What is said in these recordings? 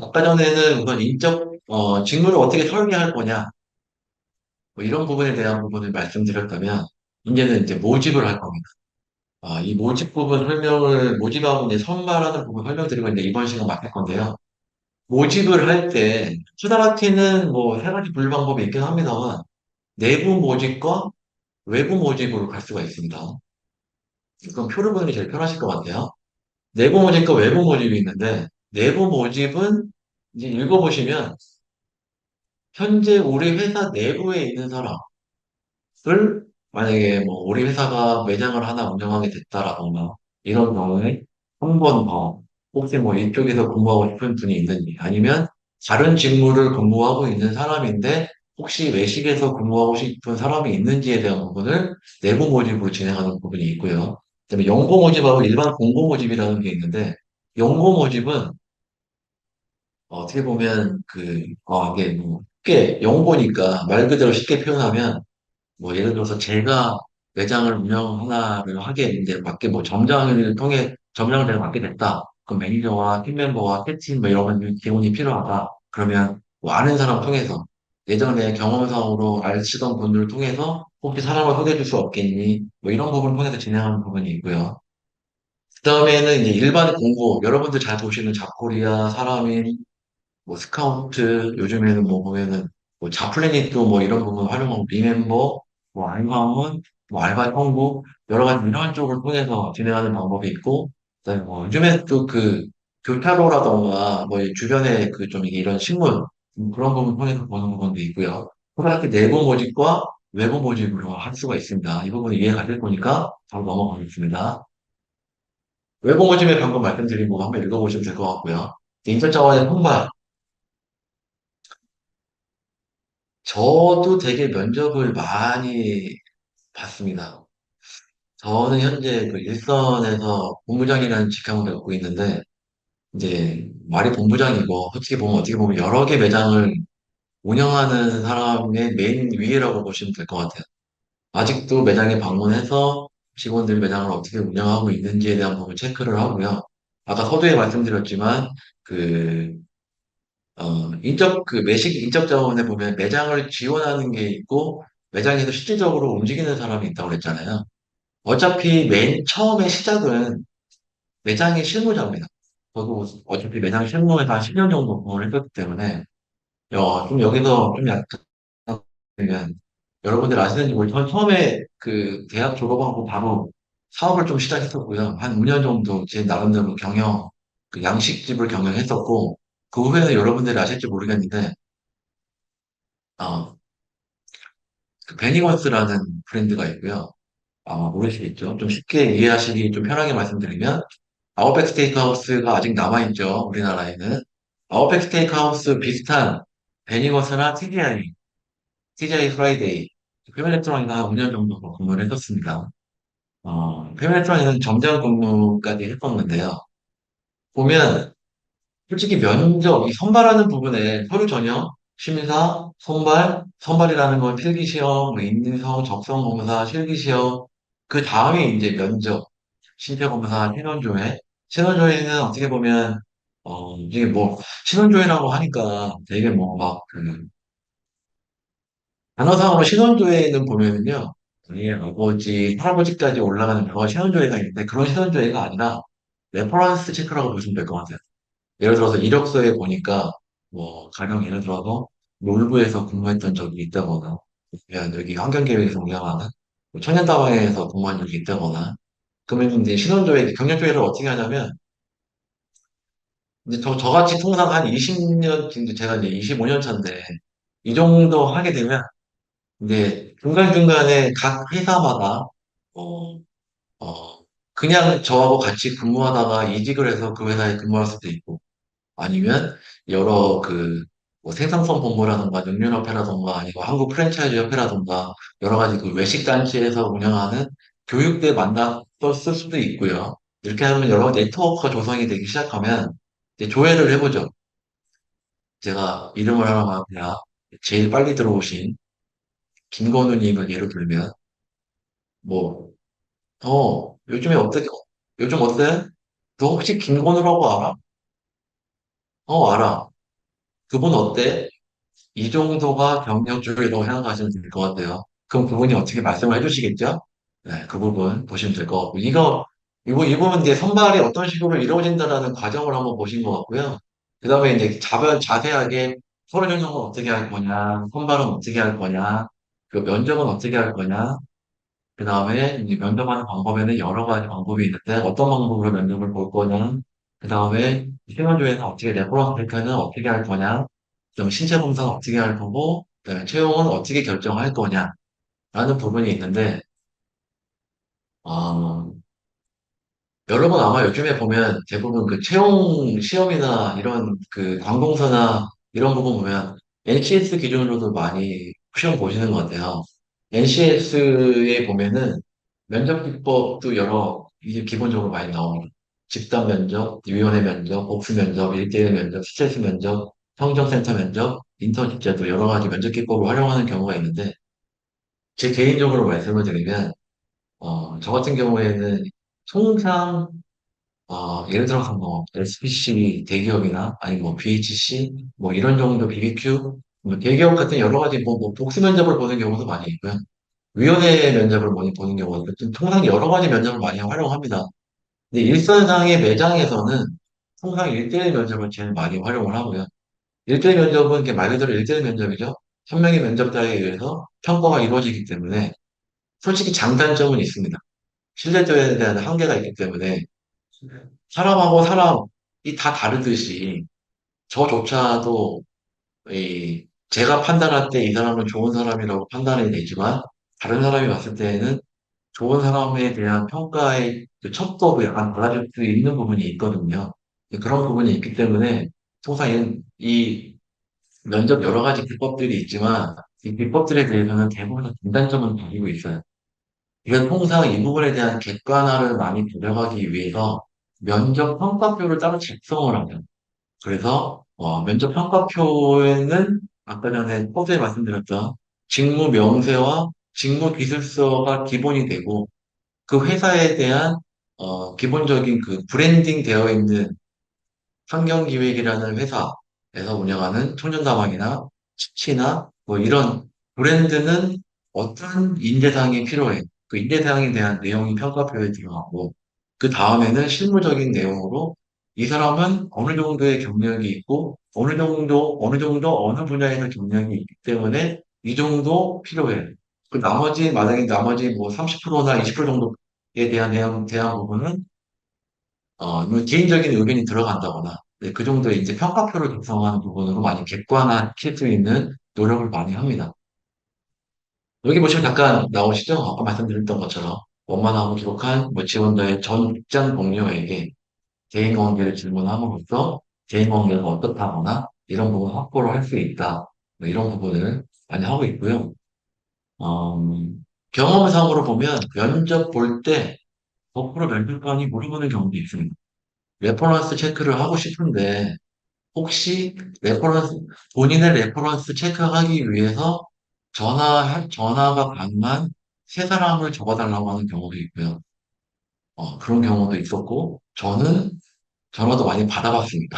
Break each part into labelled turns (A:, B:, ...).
A: 아까 전에는 우선 직무를 어떻게 설계할 거냐, 뭐 이런 부분에 대한 부분을 말씀드렸다면, 이제는 이제 모집을 할 겁니다. 이 모집 부분 모집하고 이제 선발하는 부분 설명드리고 이제 이번 시간 맡길 건데요. 모집을 할 때, 투자라티는 뭐 세 가지 분류 방법이 있긴 합니다만, 내부 모집과 외부 모집으로 갈 수가 있습니다. 그럼 표를 보는 게 제일 편하실 것 같아요. 내부 모집과 외부 모집이 있는데, 내부 모집은 이제 읽어보시면, 현재 우리 회사 내부에 있는 사람을 만약에 뭐 우리 회사가 매장을 하나 운영하게 됐다라던가 이런 경우에 한 번 더 혹시 뭐 이쪽에서 근무하고 싶은 분이 있는지 아니면 다른 직무를 근무하고 있는 사람인데 혹시 외식에서 근무하고 싶은 사람이 있는지에 대한 부분을 내부 모집으로 진행하는 부분이 있고요. 그다음에 연고 모집하고 일반 공고 모집이라는 게 있는데 연고 모집은 어떻게 보면 이게 뭐 쉽게 연고니까 말 그대로 쉽게 표현하면 뭐 예를 들어서 제가 매장을 운영하나를 하게 됐는데 밖에 뭐 점장을 제가 맡게 됐다. 그럼 매니저와 팀 멤버와 캐치 뭐 이런 지원이 필요하다. 그러면 뭐 아는 사람 통해서 예전에 경험상으로 알치던 분들을 통해서 혹시 사람을 소개해 줄 수 없겠니? 뭐 이런 부분을 통해서 진행하는 부분이 있고요. 그다음에는 이제 일반 공고, 여러분들 잘 보시는 잡코리아, 사람인, 뭐 스카우트, 요즘에는 뭐 보면은 뭐 자플래닛도 뭐 이런 부분 활용하고 리멤버, 뭐 알바몬, 뭐 알바 청구 여러 가지 이런 쪽을 통해서 진행하는 방법이 있고, 그다음에 뭐 요즘에 또 교타로라던가 뭐 이 주변에 좀 이게 이런 신문 그런 부분 통해서 보는 부분도 있고요. 그렇게 내부 모집과 외부 모집으로 할 수가 있습니다. 이 부분 이해가 될 거니까 바로 넘어가겠습니다. 외부 모집에 방금 말씀드린 거 한번 읽어보시면 될 것 같고요. 인턴 자원의 통발. 저도 되게 면접을 많이 봤습니다. 저는 현재 일선에서 본부장이라는 직함을 갖고 있는데, 이제 말이 본부장이고, 솔직히 보면 어떻게 보면 여러 개 매장을 운영하는 사람의 맨 위라고 보시면 될 것 같아요. 아직도 매장에 방문해서 직원들 매장을 어떻게 운영하고 있는지에 대한 부분 체크를 하고요. 아까 서두에 말씀드렸지만, 그, 매식 인적 자원에 보면 매장을 지원하는 게 있고, 매장에서 실질적으로 움직이는 사람이 있다고 그랬잖아요. 어차피 맨 처음에 시작은 매장의 실무자입니다. 저도 어차피 매장 실무에 한 10년 정도 근무를 했었기 때문에, 좀 여기서 좀 약간, 그냥 여러분들 아시는지 모르지만, 처음에 대학 졸업하고 바로 사업을 좀 시작했었고요. 한 5년 정도 제 나름대로 양식집을 경영했었고, 그 후에는 여러분들이 아실지 모르겠는데, 어, 베니건스라는 브랜드가 있고요. 아마 모르시겠죠? 좀 쉽게 이해하시기 좀 편하게 말씀드리면, 아웃백 스테이크하우스가 아직 남아있죠, 우리나라에는. 아웃백 스테이크하우스 비슷한 베니거스나 TGI 프라이데이, 페미레스토랑이가 한 5년 정도 근무를 했었습니다. 페미레스토랑에는 점장 근무까지 했었는데요. 보면, 솔직히 이 선발하는 부분에 서류 전형, 심사, 선발이라는 건 필기시험, 뭐 인성, 적성 검사, 실기시험, 그 다음에 이제 면접, 신체 검사, 신원조회는 어떻게 보면, 이게 뭐, 신원조회라고 하니까 되게 뭐, 단어상으로 신원조회는 보면은요, 할아버지까지 올라가는 그런 신원조회가 있는데, 그런 신원조회가 아니라, 레퍼런스 체크라고 보시면 될 것 같아요. 예를 들어서 이력서에 보니까 가령 예를 들어서 놀부에서 근무했던 적이 있다거나 아니면 여기 환경계획에서 운영하는 뭐 천연다방에서 근무한 적이 있다거나 그러면 이제 경력조회를 어떻게 하냐면 이제 저같이 통상 한 20년 지금 제가 이제 25년 차인데 이 정도 하게 되면 이제 중간중간에 각 회사마다 어, 어, 그냥 저하고 같이 근무하다가 이직을 해서 그 회사에 근무할 수도 있고 아니면 여러 뭐 생산성 본부라든가 능률협회라든가 아니면 한국 프랜차이즈 협회라든가 여러 가지 외식 단체에서 운영하는 교육대 만났을 수도 있고요. 이렇게 하면 여러 네트워크가 조성이 되기 시작하면 이제 조회를 해보죠. 제가 이름을 하나만 그냥 제일 빨리 들어오신 김건우님을 예로 들면 뭐, 요즘에 어떻게, 요즘 어때? 너 혹시 김건우라고 알아? 알아. 그분 어때? 이 정도가 경력줄이라고 생각하시면 될 것 같아요. 그럼 그분이 어떻게 말씀을 해주시겠죠? 네, 그 부분 보시면 될 것 같고. 이 부분 이제 선발이 어떤 식으로 이루어진다라는 과정을 한번 보신 것 같고요. 그 다음에 이제 자세하게 서류 전형은 어떻게 할 거냐, 선발은 어떻게 할 거냐, 그 면접은 어떻게 할 거냐, 그 다음에 이제 면접하는 방법에는 여러 가지 방법이 있는데 어떤 방법으로 면접을 볼 거냐, 그 다음에 시험조에는 어떻게 레퍼런스 체크는 어떻게 할 거냐, 그다음에 신체 검사는 어떻게 할 거고, 그다음에 채용은 어떻게 결정할 거냐라는 부분이 있는데, 어, 여러분 아마 요즘에 보면 대부분 그 채용 시험이나 이런 그 관공서나 이런 부분 보면 NCS 기준으로도 많이 시험 보시는 것 같아요. NCS에 보면은 면접 기법도 이게 기본적으로 많이 나옵니다. 집단 면접, 위원회 면접, 복수 면접, 1대1 면접, 스트레스 면접, 성정센터 면접, 인턴십 제도 여러 가지 면접 기법을 활용하는 경우가 있는데 제 개인적으로 말씀을 드리면 저 같은 경우에는 통상 예를 들어서 뭐, SPC 대기업이나, 아니 뭐, BHC, 뭐, 이런 정도 BBQ, 뭐 대기업 같은 여러 가지 뭐 복수 면접을 보는 경우도 많이 있고요. 위원회 면접을 많이 보는 경우도 있고, 통상 여러 가지 면접을 많이 활용합니다. 근데 일선상의 매장에서는 통상 1대1 면접을 제일 많이 활용을 하고요. 1대1 면접은 이게 말 그대로 1대1 면접이죠. 한 명의 면접자에 의해서 평가가 이루어지기 때문에 솔직히 장단점은 있습니다. 신뢰도에 대한 한계가 있기 때문에 사람하고 사람이 다 다르듯이 저조차도 제가 판단할 때 이 사람은 좋은 사람이라고 판단이 되지만 다른 사람이 봤을 때에는 좋은 사람에 대한 평가의 그 척도도 약간 달라질 수 있는 부분이 있거든요. 그런 부분이 있기 때문에 통상 이 면접 여러 가지 기법들이 있지만 이 기법들에 대해서는 대부분 다 장단점은 가지고 있어요. 이건 통상 이 부분에 대한 객관화를 많이 도려가기 위해서 면접 평가표를 따로 작성을 하죠. 그래서 면접 평가표에는 아까 전에 서두에 말씀드렸던 직무 명세와 직무 기술서가 기본이 되고 그 회사에 대한 기본적인 그 브랜딩 되어 있는 환경기획이라는 회사에서 운영하는 청년다방이나 치치나 뭐 이런 브랜드는 어떤 인재상이 필요해. 그 인재상에 대한 내용이 평가표에 들어가고 그 다음에는 실무적인 내용으로 이 사람은 어느 정도의 경력이 있고 어느 정도 어느 분야에서 경력이 있기 때문에 이 정도 필요해. 그 만약에 나머지 뭐 30%나 20% 정도에 대한 부분은 뭐 개인적인 의견이 들어간다거나, 네, 그 정도의 이제 평가표를 작성하는 부분으로 많이 객관화시킬 수 있는 노력을 많이 합니다. 여기 보시면 잠깐 나오시죠? 아까 말씀드렸던 것처럼 원만하고 기록한 뭐 지원자의 전 직장 동료에게 개인관계를 질문함으로써 개인관계가 어떻다거나 이런 부분 확보를 할 수 있다. 뭐 이런 부분을 많이 하고 있고요. 경험상으로 보면 면접 볼 때 거꾸로 면접관이 물어보는 경우도 있습니다. 레퍼런스 체크를 하고 싶은데 혹시 본인의 레퍼런스 체크하기 위해서 전화가 가능한 세 사람을 적어달라고 하는 경우도 있고요. 그런 경우도 있었고, 저는 전화도 많이 받아봤습니다.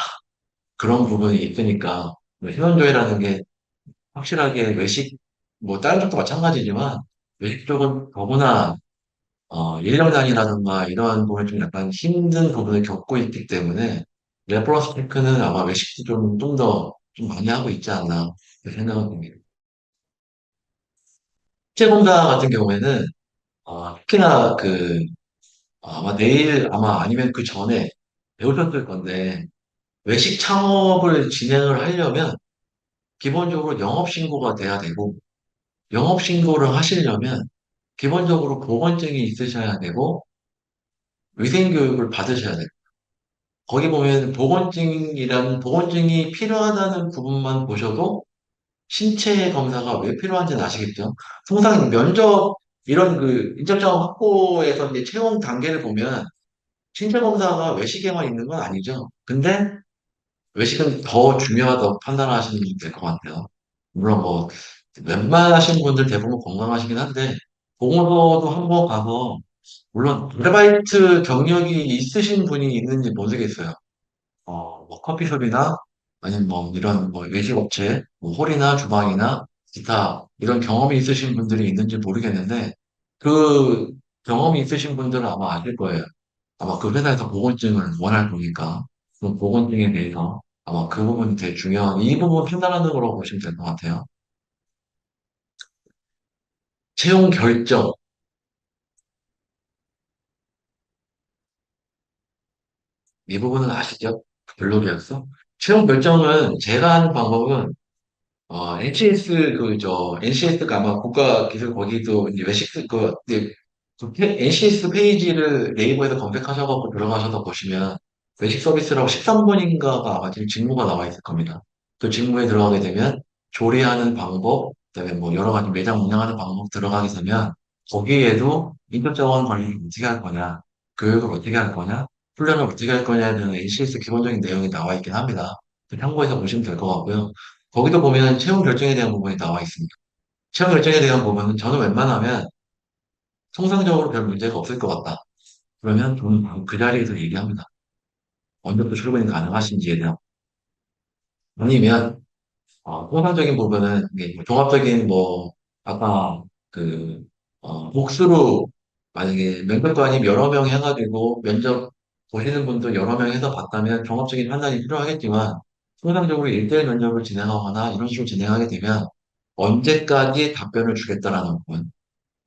A: 그런 부분이 있으니까, 회원조회라는 게 확실하게 뭐 다른 쪽도 마찬가지지만, 외식 쪽은 더구나, 인력난이라든가 이러한 부분에 좀 약간 힘든 부분을 겪고 있기 때문에, 레퍼런스 체크는 아마 외식도 좀 더 좀 많이 하고 있지 않나, 그렇게 생각은 듭니다. 국제공사 같은 경우에는, 특히나 아마 내일, 아마 아니면 그 전에 배우셨을 건데, 외식 창업을 진행을 하려면, 기본적으로 영업신고가 돼야 되고, 영업신고를 하시려면, 기본적으로 보건증이 있으셔야 되고, 위생교육을 받으셔야 돼요. 거기 보면 보건증이 필요하다는 부분만 보셔도 신체 검사가 왜 필요한지는 아시겠죠? 통상 이런 인적자원 확보에서 이제 채용 단계를 보면 신체 검사가 외식에만 있는 건 아니죠. 근데 외식은 더 중요하다고 판단하시는 게 될 것 같아요. 물론 뭐, 웬만하신 분들 대부분 건강하시긴 한데, 보건소도 한번 가서, 물론, 아르바이트 경력이 있으신 분이 있는지 모르겠어요. 뭐 커피숍이나 아니면 뭐 이런 뭐 외식업체, 뭐 홀이나 주방이나 기타 이런 경험이 있으신 분들이 있는지 모르겠는데 그 경험이 있으신 분들은 아마 아실 거예요. 아마 그 회사에서 보건증을 원할 거니까 그 보건증에 대해서 아마 그 부분이 되게 중요한 이 부분 판단하는 거라고 보시면 될 것 같아요. 채용 결정 이 부분은 아시죠? 블로그였어? 채용 결정은 제가 하는 방법은 NCS, NCS가 아마 국가기술 거기도 이제 외식, NCS 페이지를 네이버에서 검색하셔갖고 들어가셔서 보시면 외식 서비스라고 13번인가가 아마 지금 직무가 나와 있을 겁니다. 그 직무에 들어가게 되면 조리하는 방법, 그다음에 뭐 여러 가지 매장 운영하는 방법 들어가게 되면 거기에도 인적 자원 관리를 어떻게 할 거냐, 교육을 어떻게 할 거냐, 훈련을 어떻게 할 거냐에 대한 NCS 기본적인 내용이 나와 있긴 합니다. 참고해서 보시면 될 것 같고요. 거기도 보면 채용 결정에 대한 부분이 나와 있습니다. 채용 결정에 대한 부분은 저는 웬만하면 통상적으로 별 문제가 없을 것 같다. 그러면 저는 바로 그 자리에서 얘기합니다. 언제부터 출근이 가능하신지에 대한. 아니면, 통상적인 부분은, 이게 뭐 종합적인 뭐, 아까 그, 복수로, 만약에 면접관이 여러 명 해가지고 면접 보시는 분도 여러 명 해서 봤다면 종합적인 판단이 필요하겠지만, 통상적으로 1대1 면접을 진행하거나 이런 식으로 진행하게 되면 언제까지 답변을 주겠다라는 부분.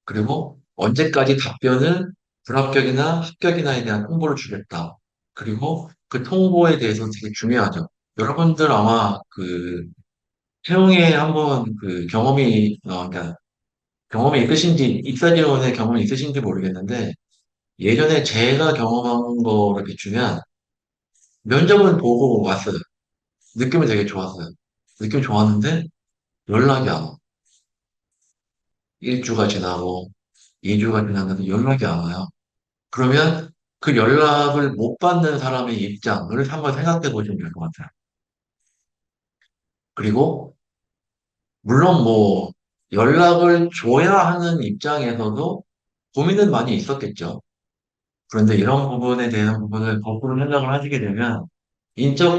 A: 그리고 언제까지 답변을 불합격이나 합격이나에 대한 통보를 주겠다. 그리고 그 통보에 대해서 되게 중요하죠. 여러분들 아마 그 채용에 한번 그 그러니까 경험이 있으신지, 입사 지원의 경험이 있으신지 모르겠는데, 예전에 제가 경험한 거를 비추면, 면접은 보고 왔어요. 느낌은 되게 좋았어요. 느낌 좋았는데, 연락이 안 와. 1주가 지나고, 2주가 지났는데 연락이 안 와요. 그러면 그 연락을 못 받는 사람의 입장을 한번 생각해 보시면 될 것 같아요. 그리고, 물론 뭐, 연락을 줘야 하는 입장에서도 고민은 많이 있었겠죠. 그런데 이런 부분에 대한 부분을 거꾸로 생각을 하시게 되면,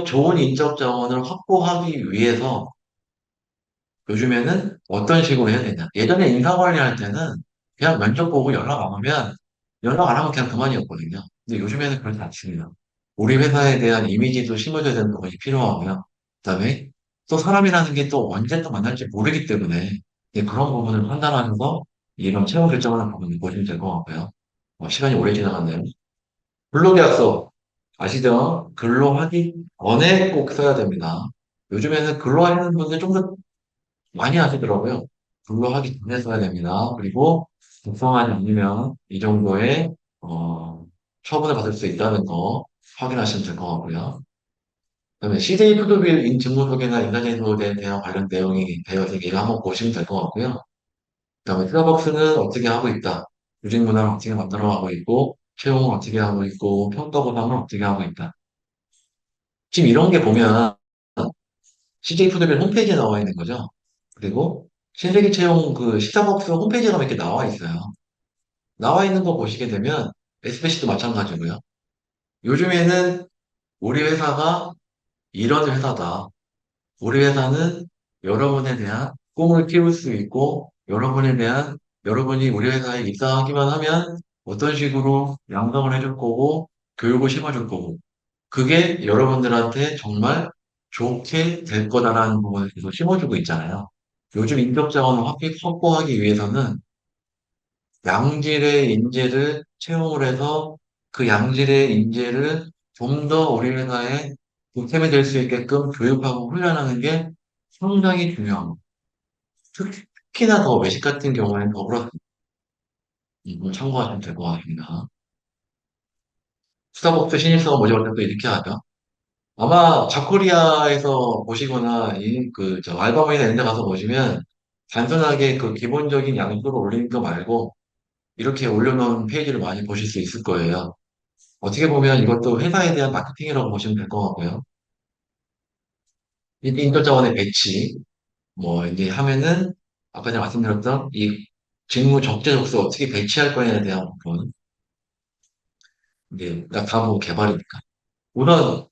A: 좋은 인적 자원을 확보하기 위해서 요즘에는 어떤 식으로 해야 되냐. 예전에 인사 관리할 때는 그냥 면접 보고 연락 안 오면 연락 안 하면 그냥 그만이었거든요. 근데 요즘에는 그렇지 않습니다. 우리 회사에 대한 이미지도 심어줘야 되는 부분이 필요하고요. 그다음에 또 사람이라는 게 또 언제 또 만날지 모르기 때문에 이제 그런 부분을 판단하면서 이런 채용 결정하는 부분을 보시면 될 것 같고요. 시간이 오래 지나갔네요. 근로계약서 아시죠? 근로하기 전에 꼭 써야 됩니다. 요즘에는 근로하는 분들 좀 더 많이 하시더라고요. 근로하기 전에 써야 됩니다. 그리고 작성하지 않으면 이 정도의 처분을 받을 수 있다는 거 확인하시면 될 것 같고요. 그다음에 CJ 푸드빌 직무소개나 인사제도에 대한 관련 내용이 되어 있으니까 이거 한번 보시면 될 것 같고요. 그다음에 스타벅스는 어떻게 하고 있다. 조직 문화를 어떻게 만들어가고 있고 채용을 어떻게 하고 있고 평가 보상을 어떻게 하고 있다. 지금 이런 게 보면 CJ 푸드빌 홈페이지에 나와 있는 거죠. 그리고 신세계 채용 그 스타벅스 홈페이지가 이렇게 나와 있어요. 나와 있는 거 보시게 되면 SBC도 마찬가지고요. 요즘에는 우리 회사가 이런 회사다. 우리 회사는 여러분에 대한 꿈을 키울 수 있고 여러분이 우리 회사에 입사하기만 하면 어떤 식으로 양성을 해줄 거고 교육을 심어줄 거고 그게 여러분들한테 정말 좋게 될 거다라는 부분을 계속 심어주고 있잖아요. 요즘 인적 자원을 확보하기 위해서는 양질의 인재를 채용을 해서 그 양질의 인재를 좀 더 우리 회사에 보탬이 될 수 있게끔 교육하고 훈련하는 게 상당히 중요합니다. 특히나 더 외식 같은 경우에는 더 그렇습니다. 이걸 참고하시면 될 것 같습니다. 스타벅스 신입사원 모집할 때도 이렇게 하죠. 아마 자코리아에서 보시거나 알바몬이나 이런 데 가서 보시면 단순하게 그 기본적인 양수를 올리는 거 말고 이렇게 올려놓은 페이지를 많이 보실 수 있을 거예요. 어떻게 보면 이것도 회사에 대한 마케팅이라고 보시면 될 것 같고요. 인적 자원의 배치, 뭐, 이제 하면은, 아까 제가 말씀드렸던 이 직무 적재적소 어떻게 배치할 거냐에 대한 부분, 이제, 다뭐 개발이니까. 우선,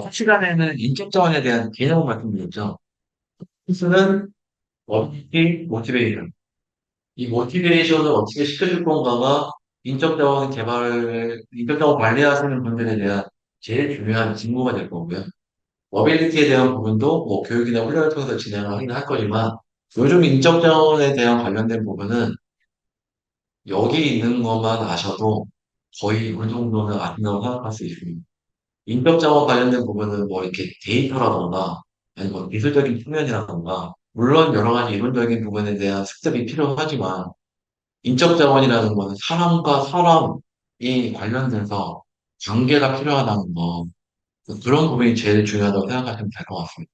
A: 첫 시간에는 인적 자원에 대한 개념을 말씀드렸죠. 필수는 모티베이션. 이 모티베이션을 어떻게 시켜줄 건가가 인적 자원 관리하시는 분들에 대한 제일 중요한 직무가 될 거고요. 어빌리티에 대한 부분도 뭐 교육이나 훈련을 통해서 진행을 하긴 할 거지만 요즘 인적 자원에 대한 관련된 부분은 여기 있는 것만 아셔도 거의 어느 정도는 아신다고 생각할 수 있습니다. 인적 자원 관련된 부분은 뭐 이렇게 데이터라던가 아니면 뭐 기술적인 측면이라던가 물론 여러 가지 이론적인 부분에 대한 숙습이 필요하지만 인적 자원이라는 거는 사람과 사람이 관련돼서 관계가 필요하다는 거 그런 부분이 제일 중요하다고 생각하시면 될 것 같습니다.